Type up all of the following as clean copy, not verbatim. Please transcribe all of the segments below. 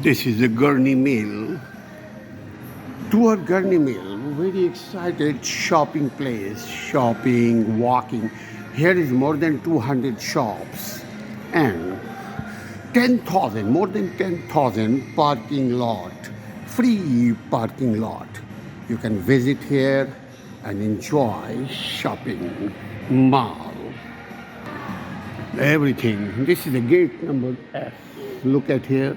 This is the Gurnee Mill. Tour Gurnee Mill. Very excited shopping place. Shopping, walking. Here is more than 200 shops and 10,000, more than 10,000 parking lot. Free parking lot. You can visit here and enjoy shopping mall. Everything. This is the gate number F. Look at here.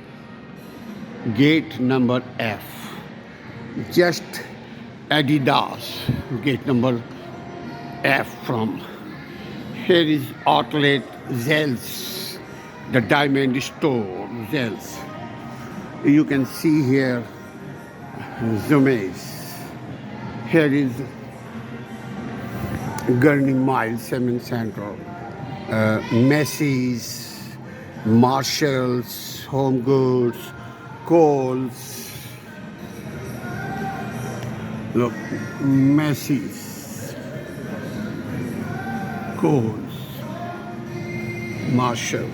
Gate number F. Just Adidas. Gate number F from. Here is outlet Zels. The diamond store Zels. You can see here Zumes. Here is Gurnee Mile, Cement Central. Macy's, Marshalls, Home Goods, Kohl's. Look, Macy's, Kohl's, Marshalls,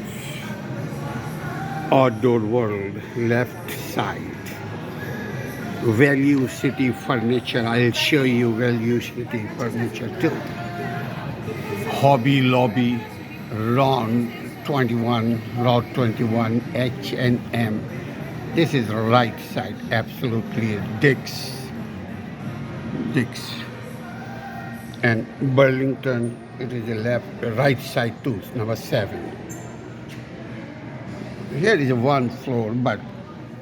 Outdoor World, left side. Value City Furniture, I'll show you Value City Furniture too. Hobby Lobby, Route 21, H&M. This is the right side, absolutely. Dick's. And Burlington, it is the right side too, number 7. Here is one floor, but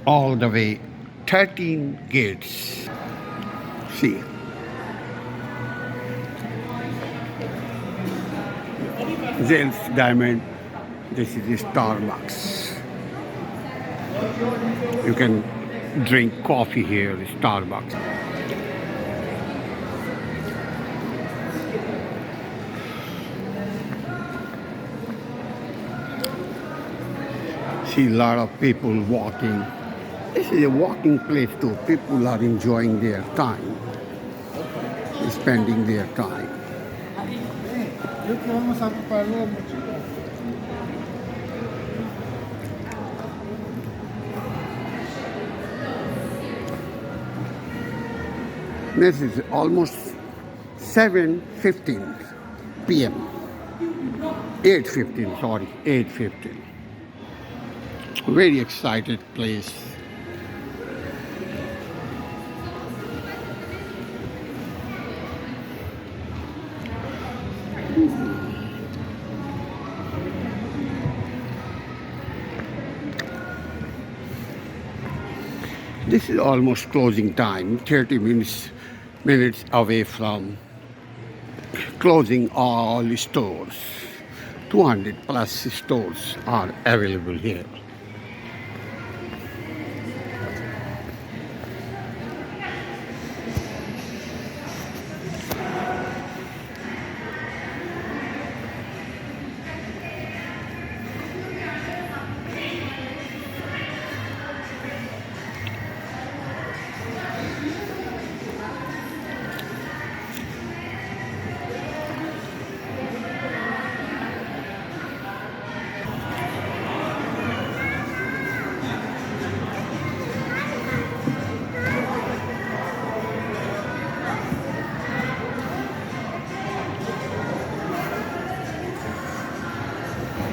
all the way 13 gates. See. Zels Diamond. This is the Starbucks. You can drink coffee here, Starbucks. See a lot of people walking. This is a walking place too. People are enjoying their time, spending their time. This is almost 7:15 p.m. 8:15, sorry, 8:15. Very excited place. This is almost closing time, 30 minutes away from closing all stores. 200 plus stores are available here.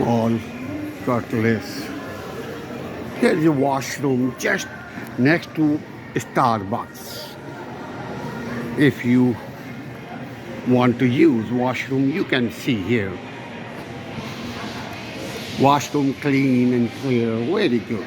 All cutlass. There is a washroom just next to Starbucks. If you want to use washroom, you can see here. Washroom clean and clear, very good.